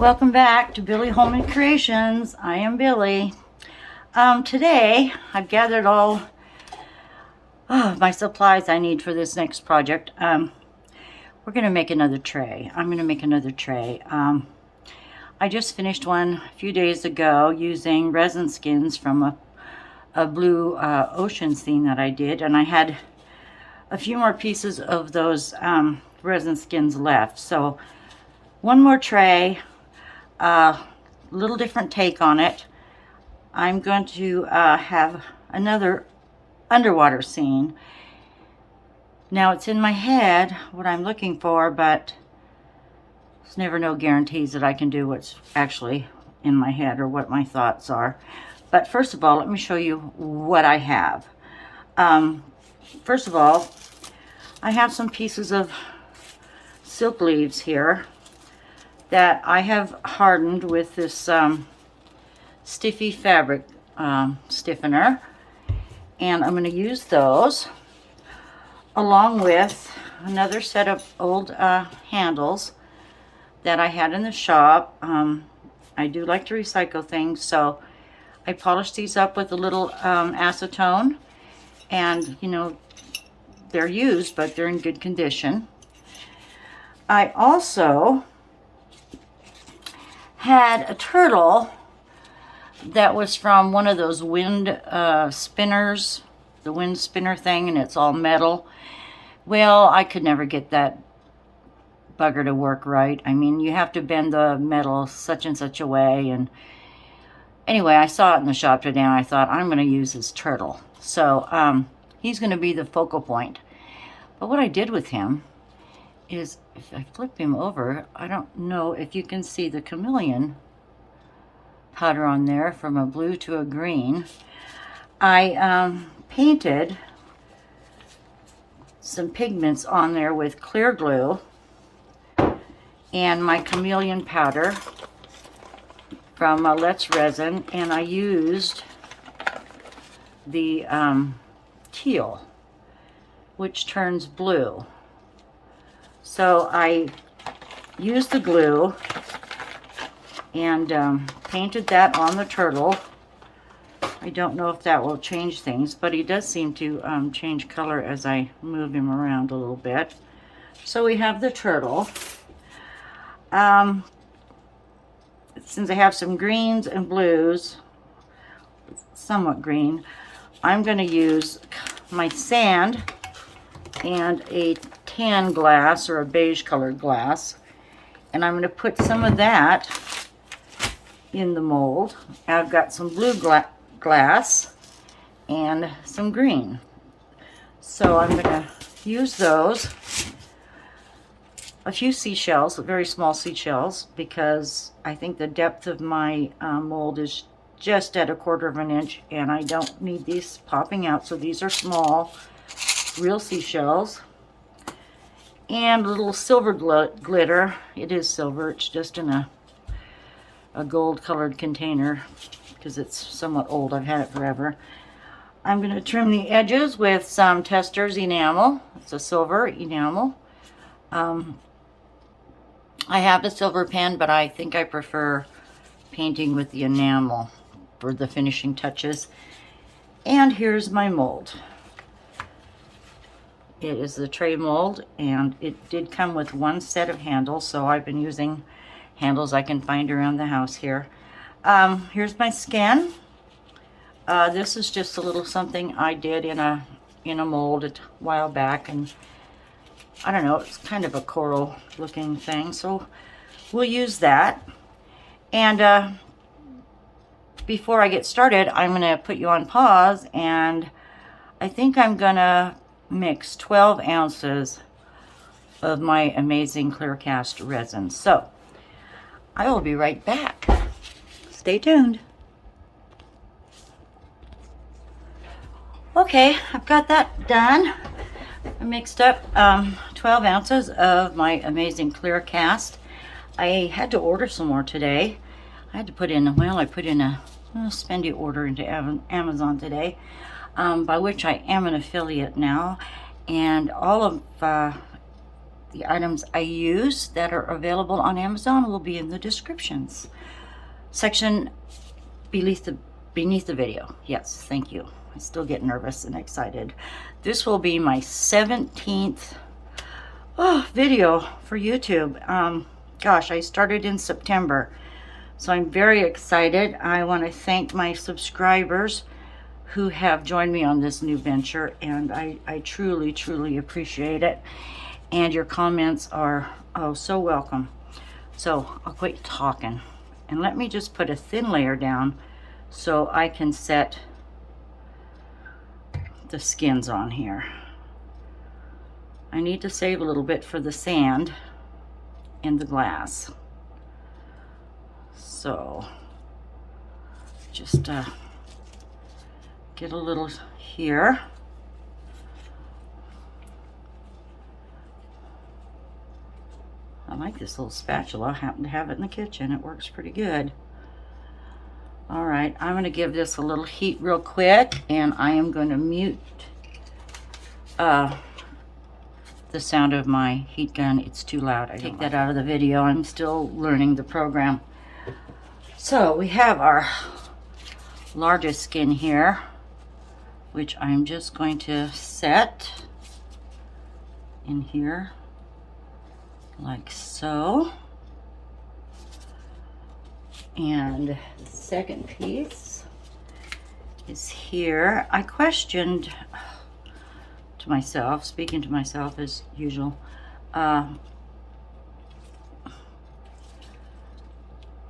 Welcome back to Billie Holman Creations. I am Billie. Today I've gathered all my supplies I need for this next project. We're going to make another tray. I'm going to make another tray. I just finished one a few days ago using resin skins from a blue ocean scene that I did, and I had a few more pieces of those resin skins left. So one more tray, little different take on it. I'm going to have another underwater scene. Now it's in my head what I'm looking for, but there's never no guarantees that I can do what's actually in my head or what my thoughts are. But first of all, let me show you what I have. First of all, I have some pieces of silk leaves here that I have hardened with this stiffy fabric stiffener, and I'm going to use those along with another set of old handles that I had in the shop. I do like to recycle things, so I polished these up with a little acetone, and you know, they're used but they're in good condition. I also had a turtle that was from one of those wind spinners, the wind spinner thing, and it's all metal. Well, I could never get that bugger to work right. I mean, you have to bend the metal such and such a way, and anyway, I saw it in the shop today and I thought, I'm going to use this turtle. So he's going to be the focal point. But what I did with him is, if I flip him over, I don't know if you can see the chameleon powder on there from a blue to a green. I painted some pigments on there with clear glue and my chameleon powder from Let's Resin, and I used the teal, which turns blue. So I used the glue and painted that on the turtle. I don't know if that will change things, but he does seem to change color as I move him around a little bit. So we have the turtle. Since I have some greens and blues, somewhat green, I'm going to use my sand and a tan glass or a beige colored glass, and I'm going to put some of that in the mold. I've got some blue glass and some green, so I'm going to use those. A few seashells, very small seashells, because I think the depth of my mold is just at 1/4 inch, and I don't need these popping out, so these are small, real seashells. And a little silver glitter. It is silver, it's just in a gold colored container because it's somewhat old. I've had it forever. I'm going to trim the edges with some Testors enamel. It's a silver enamel. I have a silver pen, but I think I prefer painting with the enamel for the finishing touches. And here's my mold. It is the tray mold, and it did come with one set of handles, so I've been using handles I can find around the house here. Here's my skin. This is just a little something I did in a mold a while back, and I don't know, it's kind of a coral looking thing, so we'll use that. And before I get started, I'm going to put you on pause, and I think I'm going to mix 12 ounces of my amazing clear cast resin. So I will be right back. Stay tuned. Okay, I've got that done. I mixed up 12 ounces of my amazing clear cast. I had to order some more today. I had to put in, well, I put in a spendy order into Amazon today, by which I am an affiliate now, and all of The items I use that are available on Amazon will be in the descriptions section beneath the video. Yes, thank you. I still get nervous and excited. This will be my 17th video for YouTube. Gosh, I started in September, so I'm very excited. I want to thank my subscribers who have joined me on this new venture, and I truly, truly appreciate it. And your comments are, oh, so welcome. So I'll quit talking, and let me just put a thin layer down so I can set the skins on here. I need to save a little bit for the sand and the glass. So just get a little here. I like this little spatula. I happen to have it in the kitchen. It works pretty good. All right, I'm going to give this a little heat real quick, and I am going to mute the sound of my heat gun. It's too loud. I take that out of the video. I'm still learning the program. So we have our largest skin here, which I'm just going to set in here like so. And the second piece is here. I questioned to myself, speaking to myself as usual,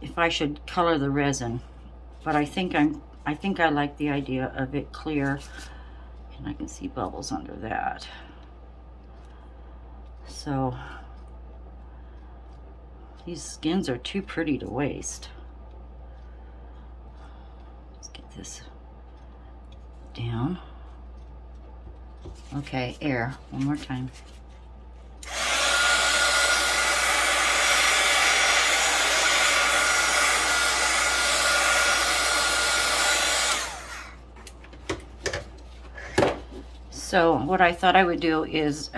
if I should color the resin, but I think I like the idea of it clear, and I can see bubbles under that. So these skins are too pretty to waste. Let's get this down. Okay, air, one more time. So what I thought I would do is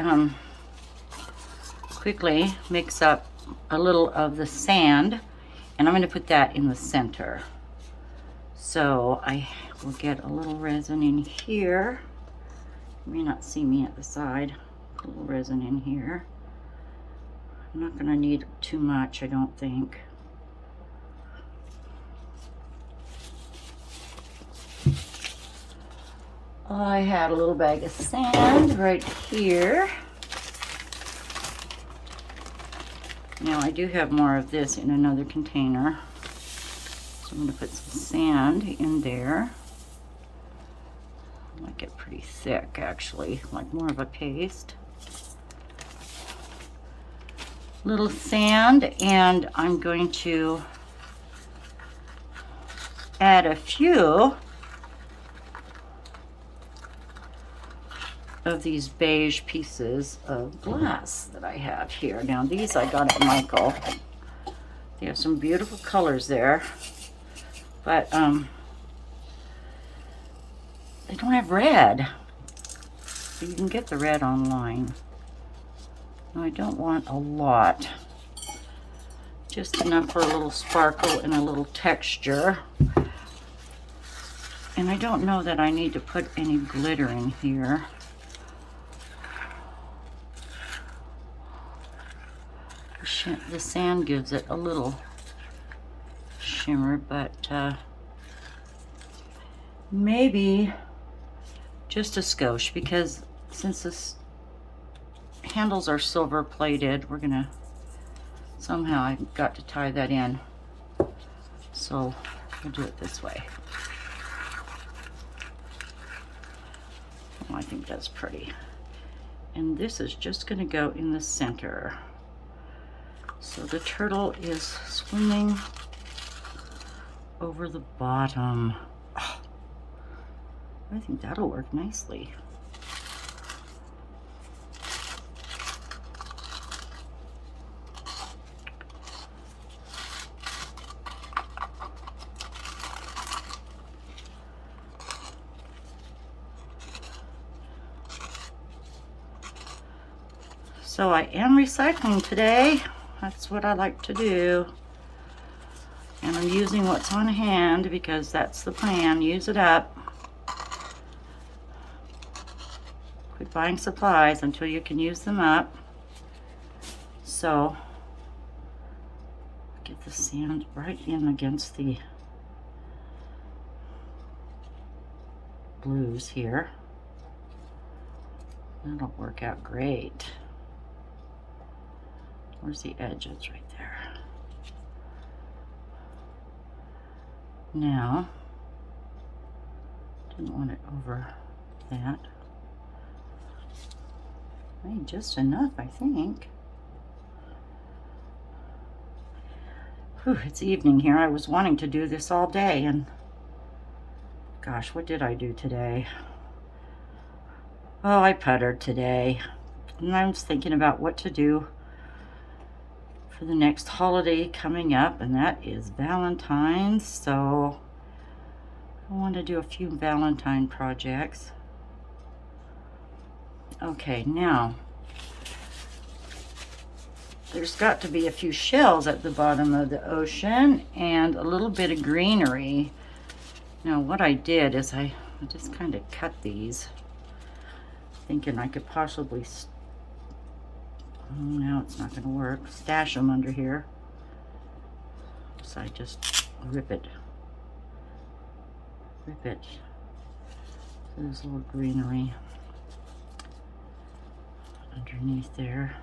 quickly mix up a little of the sand, and I'm going to put that in the center. So I will get a little resin in here. You may not see me at the side. A little resin in here. I'm not going to need too much, I don't think. I had a little bag of sand right here. Now I do have more of this in another container. So I'm going to put some sand in there. I like it pretty thick, actually, like more of a paste. Little sand, and I'm going to add a few of these beige pieces of glass that I have here. Now these I got at Michael. They have some beautiful colors there, but they don't have red. But you can get the red online. Now I don't want a lot. Just enough for a little sparkle and a little texture. And I don't know that I need to put any glitter in here. The sand gives it a little shimmer, but maybe just a skosh, because since this handles are silver plated, we're gonna somehow, I've got to tie that in, so we'll do it this way. Oh, I think that's pretty. And this is just going to go in the center. So the turtle is swimming over the bottom. Oh, I think that'll work nicely. So I am recycling today. That's what I like to do. And I'm using what's on hand because that's the plan. Use it up. Quit buying supplies until you can use them up. So get the sand right in against the blues here. That'll work out great. Where's the edges? Right there. Now, didn't want it over that. Made just enough, I think. Whew, it's evening here. I was wanting to do this all day, and gosh, what did I do today? Oh, I puttered today. And I was thinking about what to do for the next holiday coming up, and that is Valentine's. So I want to do a few Valentine projects. Okay, now there's got to be a few shells at the bottom of the ocean and a little bit of greenery. Now what I did is I just kind of cut these, thinking I could possibly now it's not going to work. Stash them under here. So I just rip it. So there's a little greenery underneath there.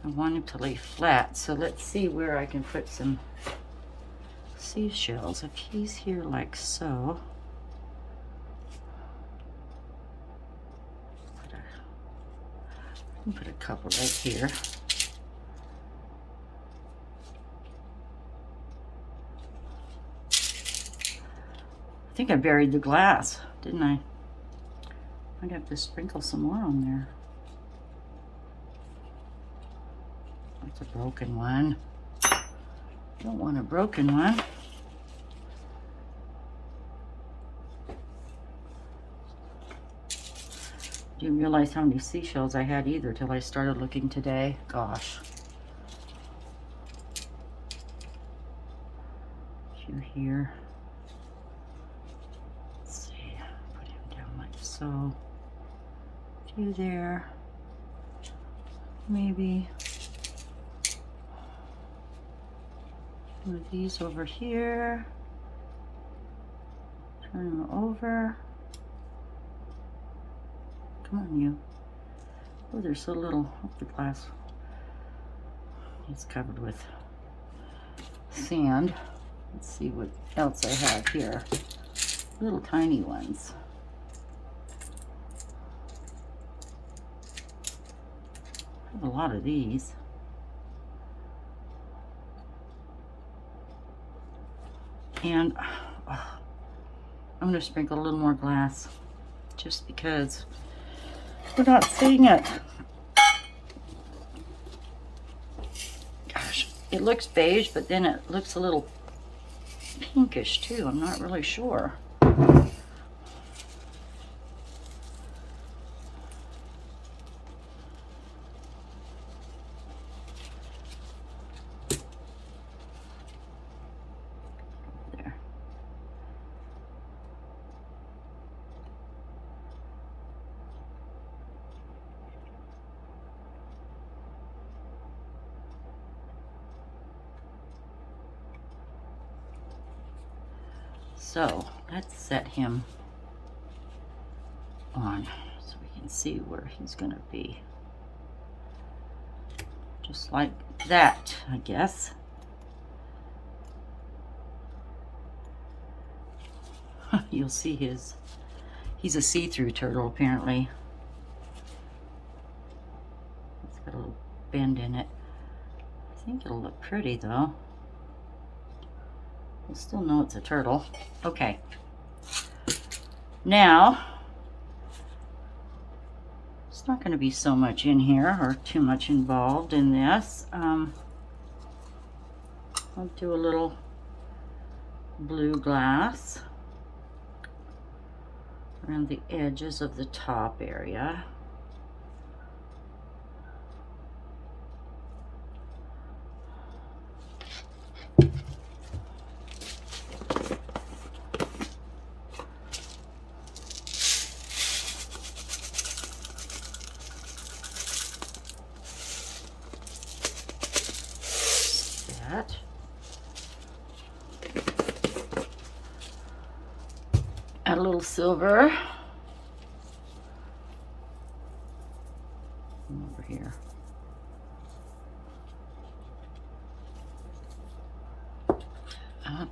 I want it to lay flat, so let's see where I can put some seashells. If he's here like so, I can put a couple right here. I think I buried the glass, didn't I? Might have to sprinkle some more on there. That's a broken one. Don't want a broken one. Didn't realize how many seashells I had either till I started looking today. Gosh. A few here. Let's see. Put him down like so. A few there. Maybe. Move these over here. Turn them over. Come on, you. Oh, they're so little. Oh, the glass. It's covered with sand. Let's see what else I have here. Little tiny ones. I have a lot of these. And I'm going to sprinkle a little more glass just because we're not seeing it. Gosh, it looks beige, but then it looks a little pinkish too. I'm not really sure. So let's set him on so we can see where he's going to be. Just like that, I guess. You'll see he's a see-through turtle apparently. It's got a little bend in it. I think it'll look pretty though. We'll still know it's a turtle. Okay. Now, It's not going to be so much in here or too much involved in this. I'll do a little blue glass around the edges of the top area. That. Add a little silver. Over here. Up.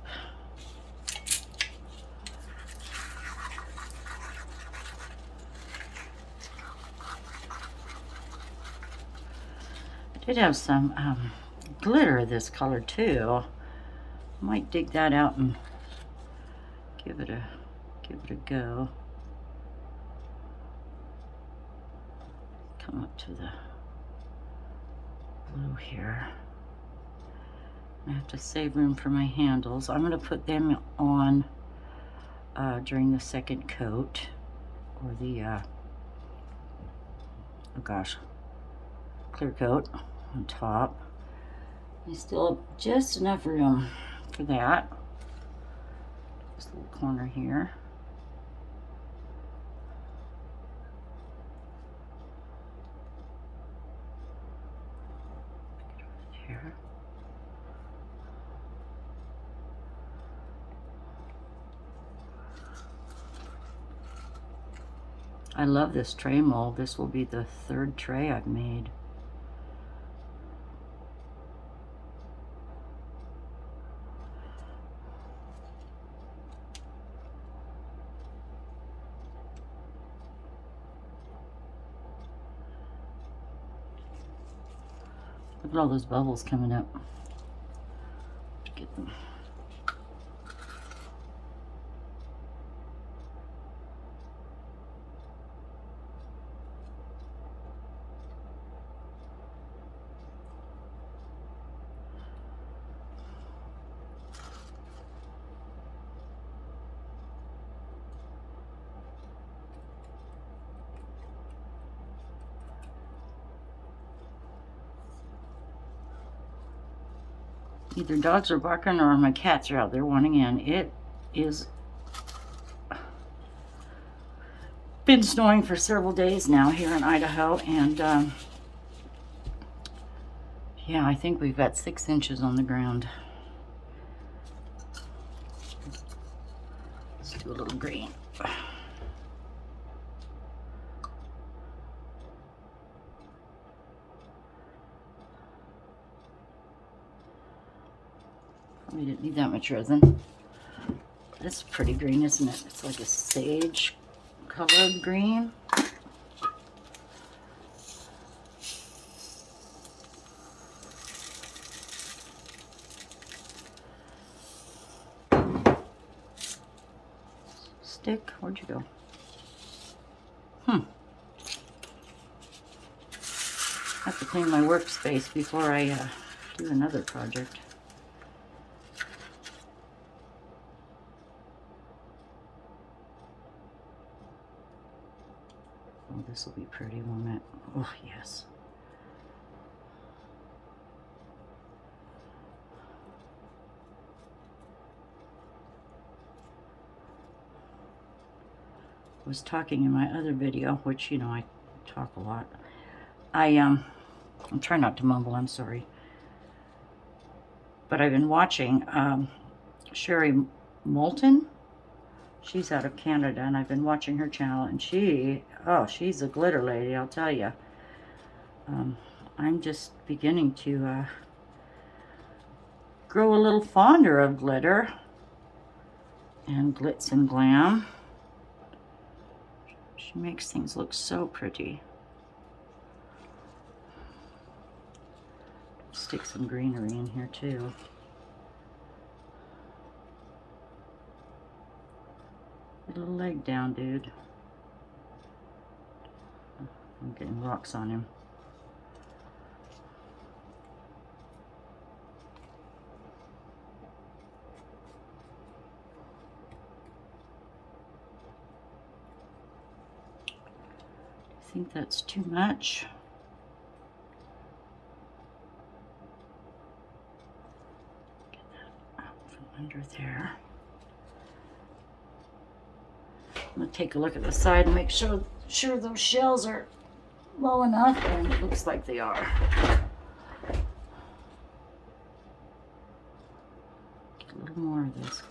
I did have some glitter this color too. Might dig that out and give it a go. Come up to the blue here. I have to save room for my handles. I'm going to put them on during the second coat, or the oh gosh, clear coat on top. I still have just enough room for that. This little corner here. Here. I love this tray mold. This will be the third tray I've made. Look at all those bubbles coming up. Get them. Either dogs are barking or my cats are out there wanting in. It is been snowing for several days now here in Idaho, and yeah, I think we've got 6 inches on the ground. Let's do a little green. We didn't need that much resin. It's pretty green, isn't it? It's like a sage colored green. Stick, where'd you go? I have to clean my workspace before I do another project. Oh, this will be pretty, won't it? Oh, yes. I was talking in my other video, which, you know, I talk a lot. I'm trying not to mumble, I'm sorry. But I've been watching Sherry Moulton. She's out of Canada, and I've been watching her channel, and she's a glitter lady, I'll tell you. I'm just beginning to grow a little fonder of glitter and glitz and glam. She makes things look so pretty. Stick some greenery in here too. Get a little leg down, dude. I'm getting rocks on him. I think that's too much. Get that out from under there. I'm going to take a look at the side and make sure those shells are low enough, and it looks like they are. Get a little more of this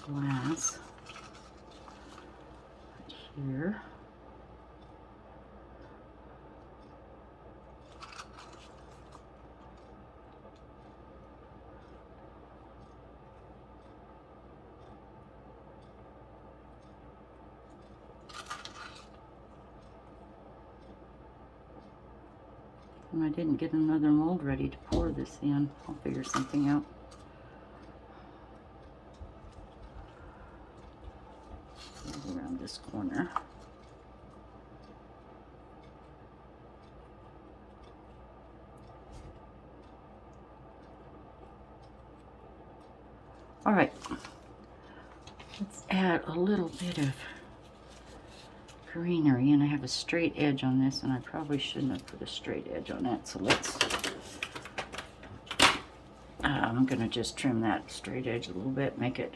glass right here. And I didn't get another mold ready to pour this in. I'll figure something out. Around this corner. All right, let's add a little bit of greenery, and I have a straight edge on this, and I probably shouldn't have put a straight edge on that, so let's I'm gonna just trim that straight edge a little bit, make it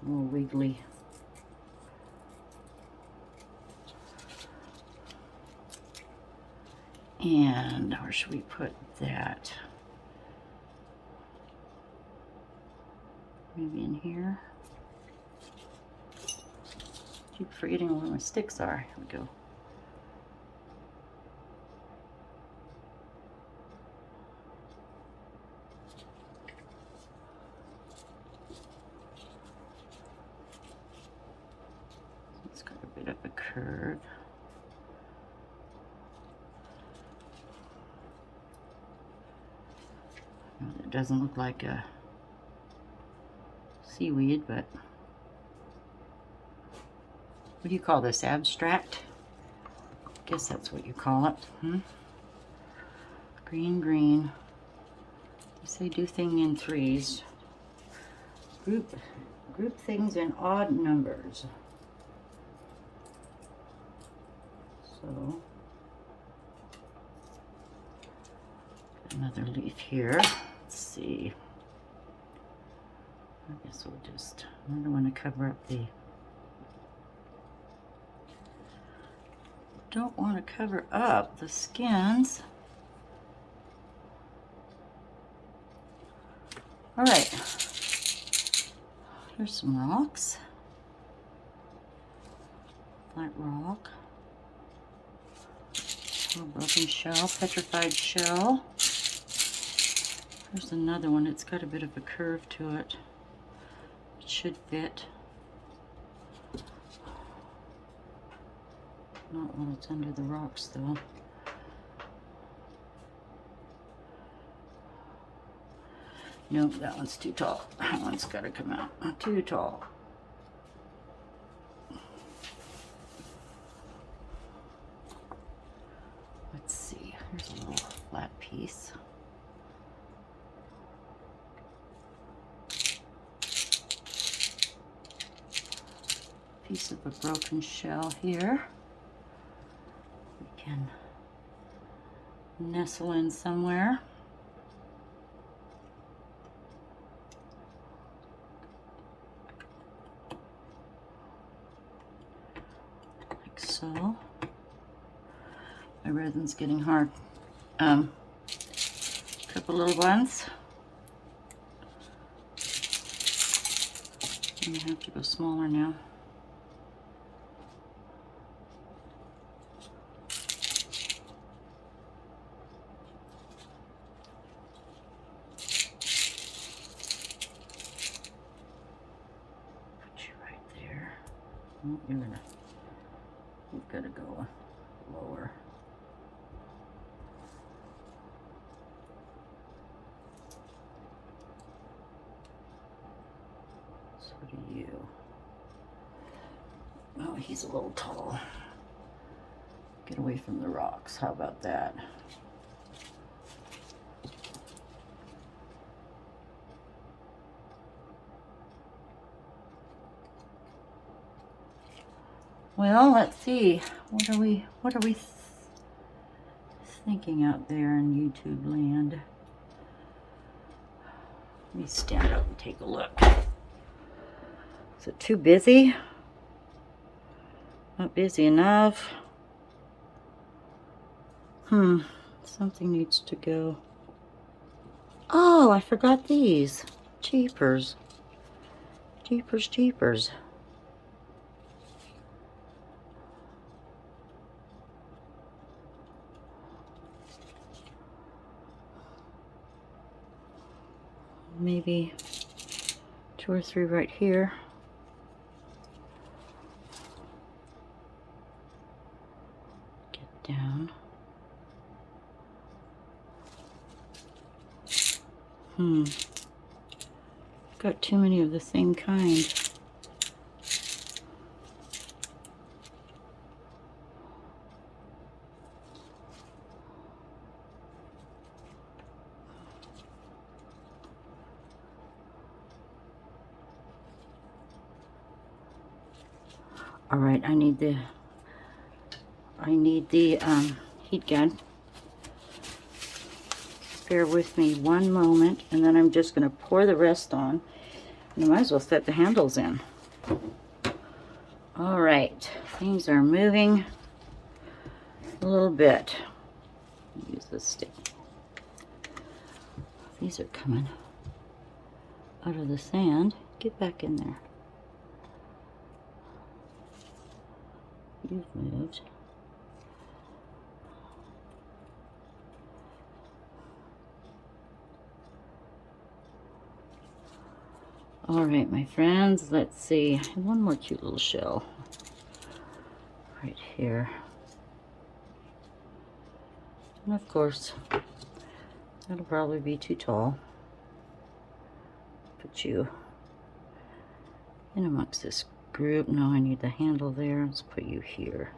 more wiggly. And where should we put that? Maybe in here. Keep forgetting where my sticks are. Here we go. It's got a bit of a curve. It doesn't look like a seaweed, but what do you call this? Abstract? I guess that's what you call it. Green, green. You say do thing in threes. Group things in odd numbers. So another leaf here. Let's see. I guess we'll just, I don't want to cover up the, don't want to cover up the skins. All right, here's some rocks. Flat rock. A broken shell, petrified shell. There's another one. It's got a bit of a curve to it. It should fit. Not when it's under the rocks, though. Nope, that one's too tall. That one's got to come out. Too tall. Let's see. Here's a little flat piece. Piece of a broken shell here. We can nestle in somewhere. Like so. My resin's getting hard. Couple little ones. I'm gonna have to go smaller now. You've got to go lower. So do you. Oh, he's a little tall. Get away from the rocks. How about that? Well, let's see. What are we thinking out there in YouTube land? Let me stand up and take a look. Is it too busy? Not busy enough? Something needs to go. Oh, I forgot these. Jeepers. Jeepers, jeepers. Maybe 2 or 3 right here. Get down. Got too many of the same kind. All right, I need the heat gun. Bear with me one moment, and then I'm just going to pour the rest on. And I might as well set the handles in. All right, things are moving a little bit. Use this stick. These are coming out of the sand. Get back in there. You've moved. All right, my friends, let's see. I have one more cute little shell right here. And of course, that'll probably be too tall. Put you in amongst this group. No, I need the handle there. Let's put you here.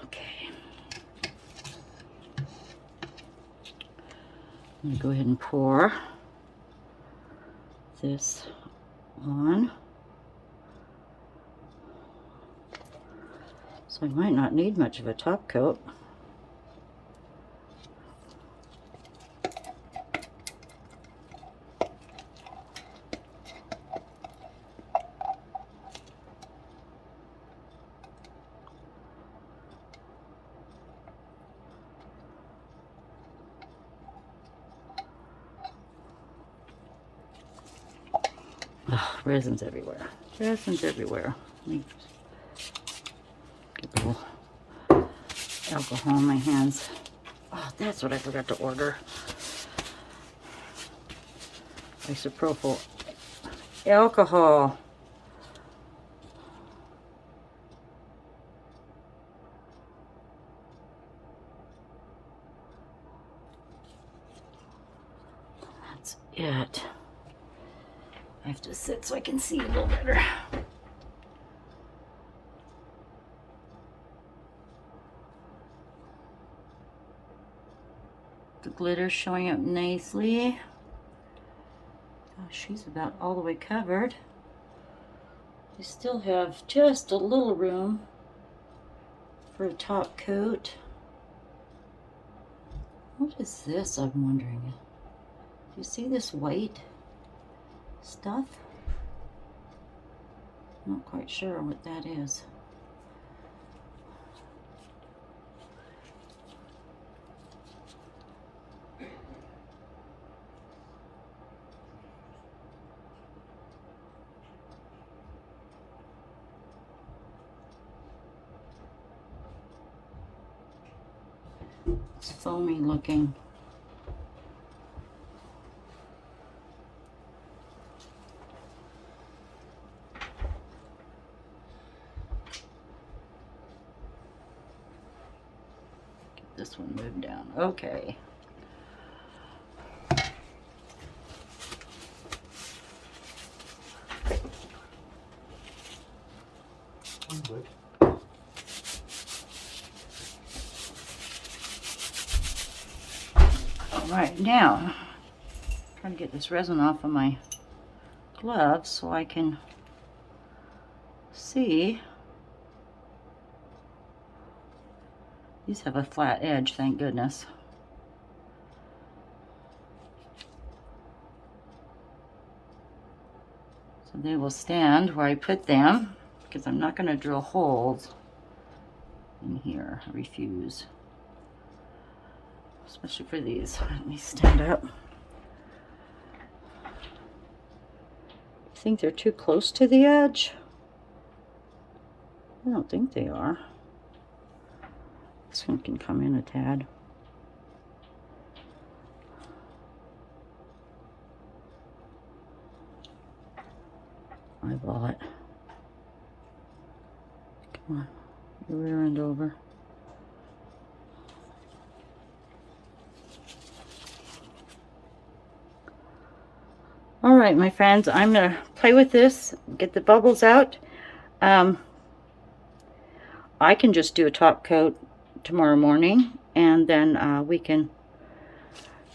Okay. I'm going to go ahead and pour this on. So I might not need much of a top coat. Oh, resin's everywhere. Resin's everywhere. Let me get a little alcohol in my hands. Oh, that's what I forgot to order. Isopropyl alcohol. That's it. I have to sit so I can see a little better. The glitter's showing up nicely. Oh, she's about all the way covered. We still have just a little room for a top coat. What is this, I'm wondering? Do you see this white stuff? Not quite sure what that is. It's foamy looking. This one moved down. Okay. All right, now trying to get this resin off of my gloves so I can see. These have a flat edge, thank goodness. So they will stand where I put them, because I'm not going to drill holes in here. I refuse. Especially for these. Let me stand up. I think they're too close to the edge. I don't think they are. This one can come in a tad. Eyeball it. Come on, your rear end over. All right, my friends, I'm gonna play with this, get the bubbles out. I can just do a top coat tomorrow morning, and then we can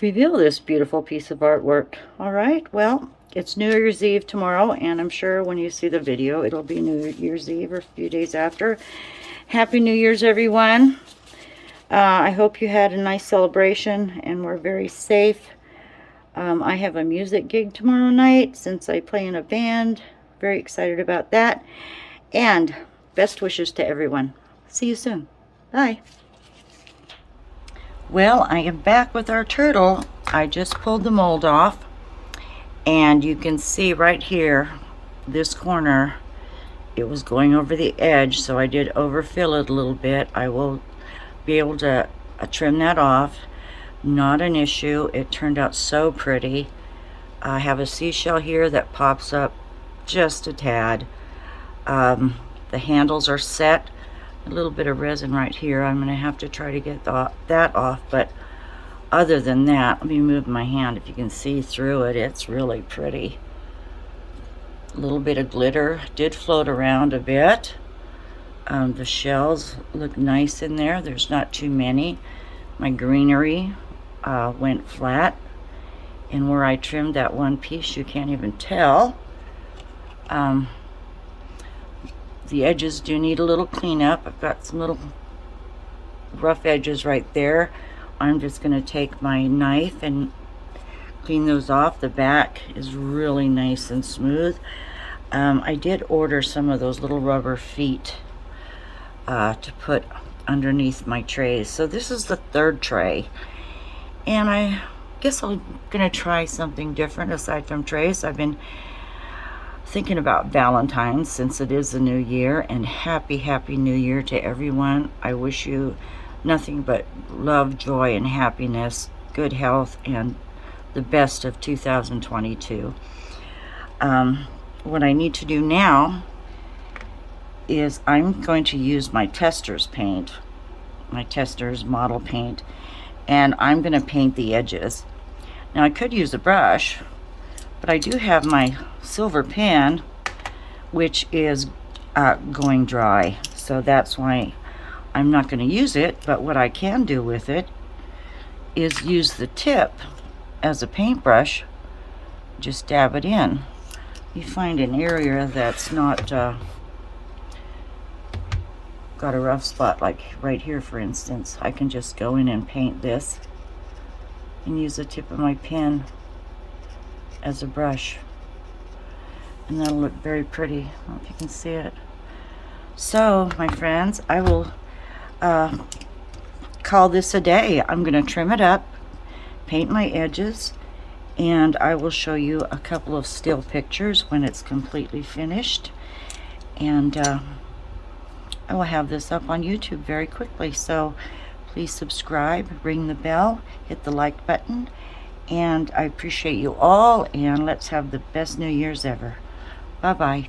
reveal this beautiful piece of artwork. All right, well, it's New Year's Eve tomorrow, and I'm sure when you see the video, it'll be New Year's Eve or a few days after. Happy New Year's, everyone. I hope you had a nice celebration and were very safe. I have a music gig tomorrow night since I play in a band. Very excited about that. And best wishes to everyone. See you soon. Bye. Well, I am back with our turtle. I just pulled the mold off, and you can see right here, this corner, it was going over the edge, so I did overfill it a little bit. I will be able to trim that off. Not an issue. It turned out so pretty. I have a seashell here that pops up just a tad. The handles are set. A little bit of resin right here. I'm going to have to try to get that off, but other than that, let me move my hand. If you can see through it, it's really pretty. A little bit of glitter did float around a bit. The shells look nice in there. There's not too many. My greenery went flat, and where I trimmed that one piece, you can't even tell. The edges do need a little cleanup. I've got some little rough edges right there. I'm just going to take my knife and clean those off. The back is really nice and smooth. I did order some of those little rubber feet to put underneath my trays. So this is the third tray, and I guess I'm going to try something different aside from trays. I've been thinking about Valentine's since it is the new year, and happy New Year to everyone. I wish you nothing but love, joy, and happiness, good health, and the best of 2022. What I need to do now is I'm going to use my tester's paint, my tester's model paint, and I'm going to paint the edges. Now I could use a brush, but I do have my silver pen, which is going dry, so that's why I'm not going to use it. But what I can do with it is use the tip as a paintbrush, just dab it in. You find an area that's not got a rough spot, like right here for instance, I can just go in and paint this and use the tip of my pen as a brush, and that'll look very pretty. I don't know if you can see it. So my friends, I will call this a day. I'm going to trim it up, paint my edges, and I will show you a couple of still pictures when it's completely finished, and I will have this up on YouTube very quickly. So please subscribe, ring the bell, hit the like button, and I appreciate you all, and let's have the best New Year's ever. Bye-bye.